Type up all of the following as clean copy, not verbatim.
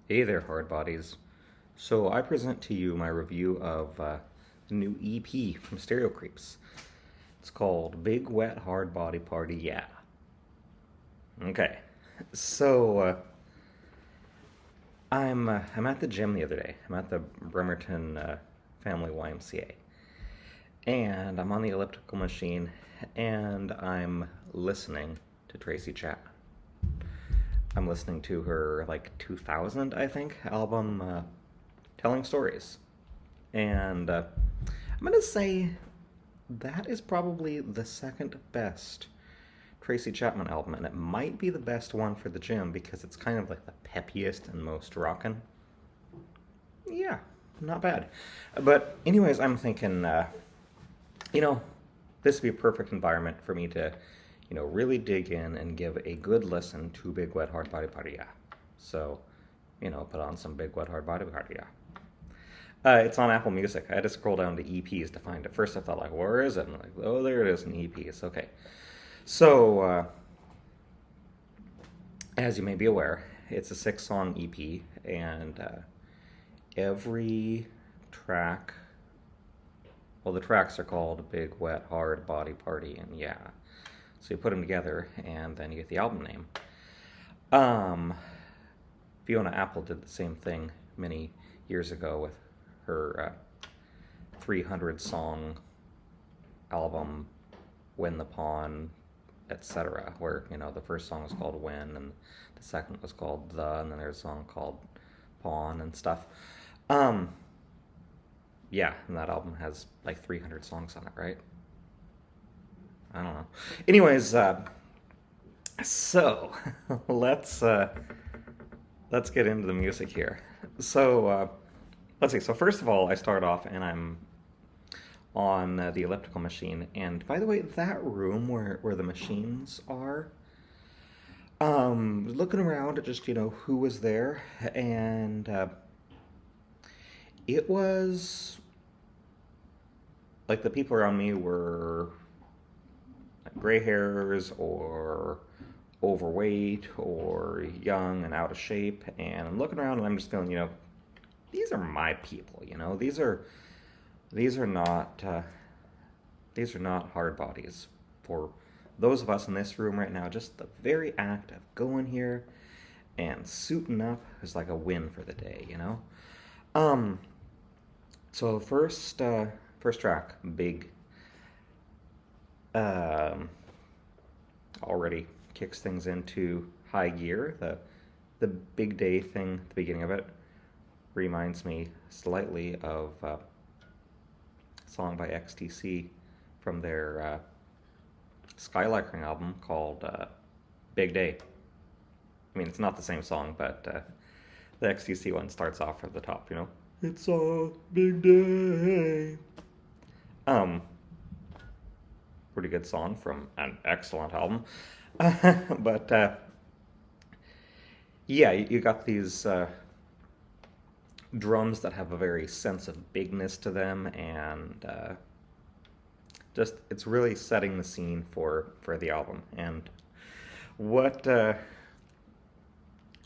Hey there, hard bodies. So I present to you my review of the new EP from Stereo Creeps. It's called Big Wet Hard Body Party, yeah. Okay, so I'm at the gym the other day. I'm at the Bremerton Family YMCA, and I'm on the elliptical machine, and I'm listening to Tracy Chapman. I'm listening to her like 2000, I think, album, Telling Stories. And I'm going to say that is probably the second best Tracy Chapman album, and it might be the best one for the gym because it's kind of like the peppiest and most rockin'. Yeah, not bad. But, anyways, I'm thinking, you know, this would be a perfect environment for me to, really dig in and give a good listen to Big Wet Hard Body Party, yeah. So, put on some Big Wet Hard Body Party, yeah. It's on Apple Music. I had to scroll down to EPs to find it. First, I thought, like, where is it? And I'm like, oh, there it is in EPs. Okay. So, as you may be aware, it's a 6 song EP, and every track, well, the tracks are called Big Wet Hard Body Party, and yeah. So you put them together, and then you get the album name. Um, Fiona Apple did the same thing many years ago with her 300 song album, Win the Pawn, etc., where, the first song was called Win, and the second was called The, and then there's a song called Pawn and stuff. Um, yeah, and that album has like 300 songs on it, right? I don't know. Anyways, so let's let's get into the music here. So let's see. So first of all, I start off and I'm on the elliptical machine. And by the way, that room where the machines are, looking around at just who was there, and it was like the people around me were like gray hairs or overweight or young and out of shape. And I'm looking around and I'm just feeling, these are my people. These are not these are not hard bodies. For those of us in this room right now, just the very act of going here and suiting up is like a win for the day. Um, so first track, Big, um, already kicks things into high gear. The big day thing at the beginning of it reminds me slightly of a song by XTC from their Skylarking album called Big Day. I mean, it's not the same song, but the XTC one starts off from the top. It's a big day. Um, Pretty good song from an excellent album. But yeah, you got these drums that have a very sense of bigness to them, and just it's really setting the scene for the album. And what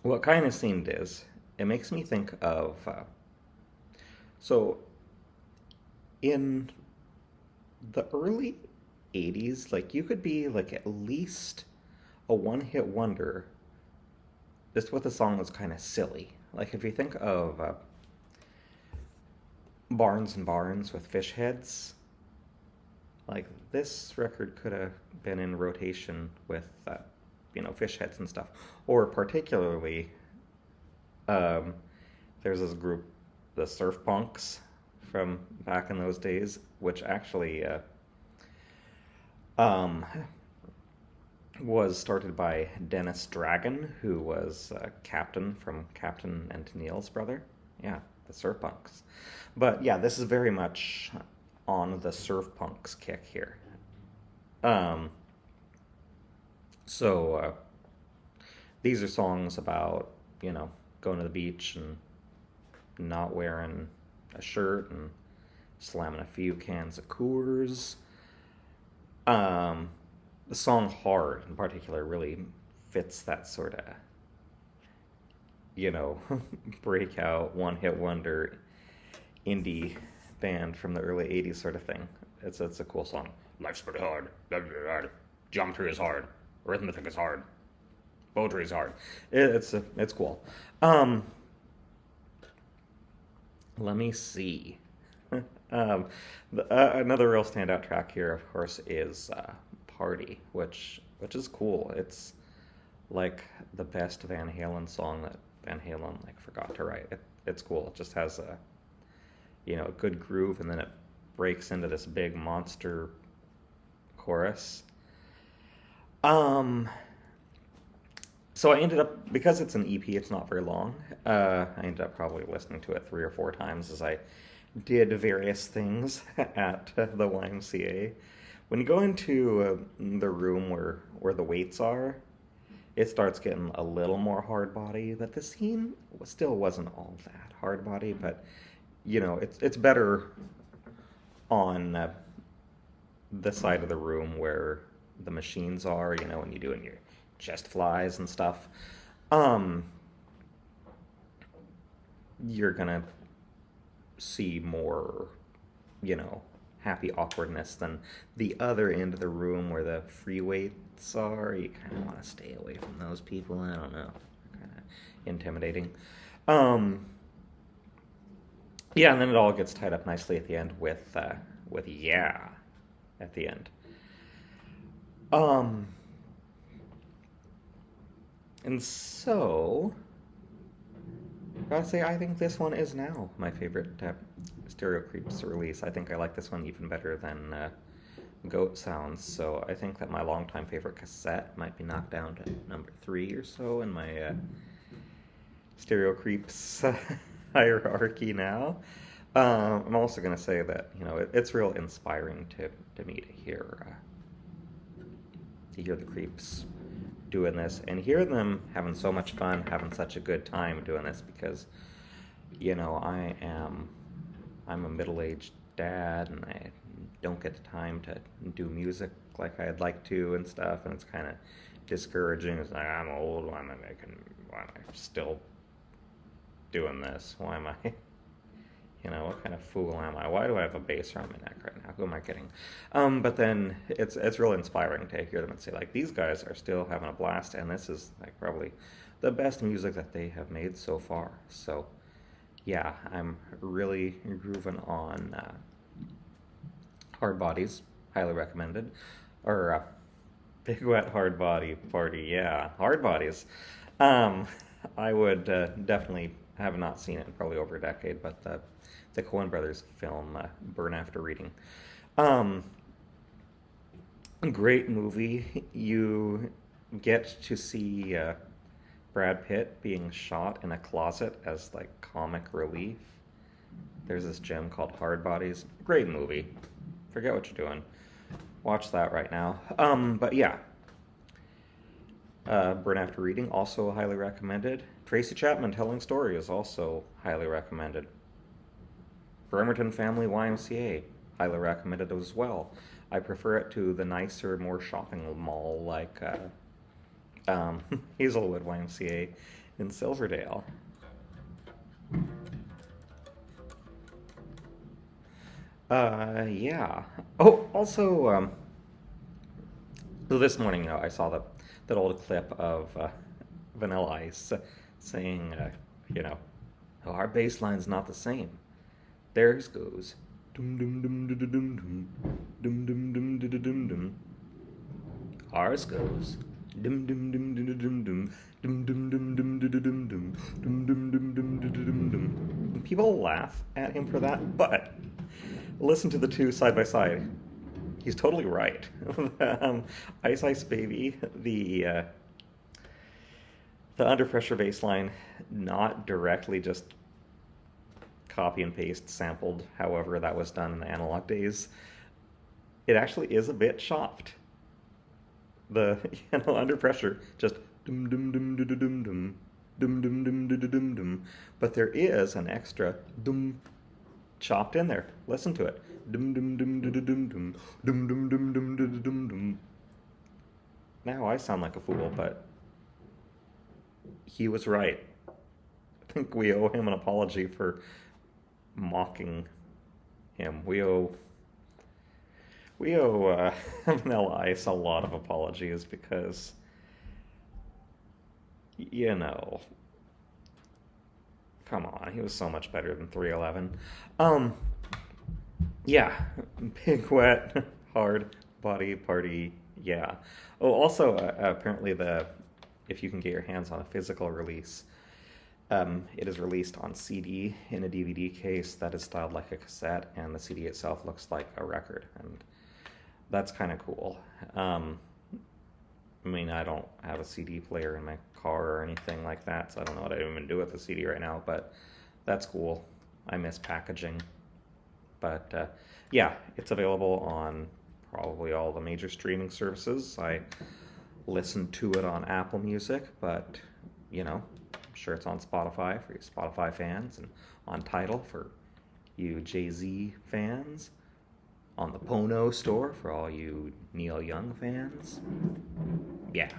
what kind of scene it is, it makes me think of so in the early 80s, like you could be like at least a one-hit wonder just with a song that's kind of silly. Like if you think of Barnes and Barnes with Fish Heads, like this record could have been in rotation with Fish Heads and stuff. Or particularly, um, there's this group, the Surf Punks from back in those days, which actually um, was started by Dennis Dragon, who was Captain from Captain and Tennille's brother. Yeah, the Surf Punks. But yeah, this is very much on the Surf Punks kick here. Um, so these are songs about, going to the beach and not wearing a shirt and slamming a few cans of Coors. Um, the song Hard in particular really fits that sort of you know, breakout, one-hit wonder indie band from the early 80s sort of thing. It's a cool song. Life's pretty hard. Geometry is hard. Arithmetic is hard. Poetry is hard. It's cool. Um, Let me see. Another real standout track here, of course, is "Party," which is cool. It's like the best Van Halen song that Van Halen like forgot to write. It's cool. It just has a good groove, and then it breaks into this big monster chorus. Um, so I ended up, because it's an EP, it's not very long. I ended up probably listening to it 3 or 4 times as I did various things at the YMCA. When you go into the room where the weights are, it starts getting a little more hard body, but the scene still wasn't all that hard body. But it's better on the side of the room where the machines are. When you're doing your chest flies and stuff. Um, you're gonna see more, happy awkwardness than the other end of the room where the free weights are. You kind of want to stay away from those people. I don't know. They're kind of intimidating. Um, yeah, and then it all gets tied up nicely at the end with "Yeah" at the end. Um, and so gotta say, I think this one is now my favorite Stereo Creeps release. I think I like this one even better than Goat Sounds. So I think that my longtime favorite cassette might be knocked down to number 3 or so in my Stereo Creeps hierarchy now. I'm also gonna say that it's real inspiring to me to hear the Creeps doing this and hear them having so much fun, having such a good time doing this, because I'm a middle-aged dad and I don't get the time to do music like I'd like to and stuff, and it's kind of discouraging. It's like, I'm old, why am I still doing this? Why am I what kind of fool am I? Why do I have a bass around my neck right now? Who am I kidding? But then it's real inspiring to hear them and say, like, these guys are still having a blast, and this is like probably the best music that they have made so far. So yeah, I'm really grooving on Hard Bodies, highly recommended, or Big Wet Hard Body Party. Yeah, Hard Bodies. Um, I would definitely have not seen it in probably over a decade, but the Coen Brothers film Burn After Reading. Um, Great movie. You get to see Brad Pitt being shot in a closet as like comic relief. There's this gem called Hard Bodies. Great movie. Forget what you're doing. Watch that right now. But yeah, Burn After Reading, also highly recommended. Tracy Chapman Telling Story is also highly recommended. Bremerton Family YMCA, highly recommended as well. I prefer it to the nicer, more shopping mall like Hazelwood YMCA in Silverdale. Yeah. Oh, also, so this morning, I saw that old clip of Vanilla Ice saying, "Oh, our bass line's not the same. Theirs goes dum dum dum dum dum dum dum dum dum dum dum dum. Ours goes dum dum dum dum dum dum dum dum dum dum dum dum dum dum dum dum dum dum dum." And people laugh at him for that, but listen to the two side by side. He's totally right. Ice Ice Baby, the under pressure bass line, not directly just copy and paste sampled, however that was done in the analog days. It actually is a bit chopped. The under pressure just dum dum dum dum dum dum dum dum dum dum dum dum, but there is an extra dum chopped in there. Listen to it. Dum dum dum dum dum dum dum dum dum dum dum dum dum. Now I sound like a fool, but he was right. think we owe him an apology for mocking him. We owe Vanilla Ice a lot of apologies because, you know, come on, he was so much better than 311. Um, yeah, big wet, hard body party. Yeah. Oh, also, apparently if you can get your hands on a physical release, it is released on CD in a DVD case that is styled like a cassette, and the CD itself looks like a record, and that's kind of cool. I mean, I don't have a CD player in my car or anything like that, so I don't know what I'd even do with the CD right now, but that's cool. I miss packaging. But yeah, it's available on probably all the major streaming services. I listened to it on Apple Music, but you know, I'm sure it's on Spotify for you Spotify fans, and on Tidal for you Jay-Z fans, on the Pono store for all you Neil Young fans. Yeah.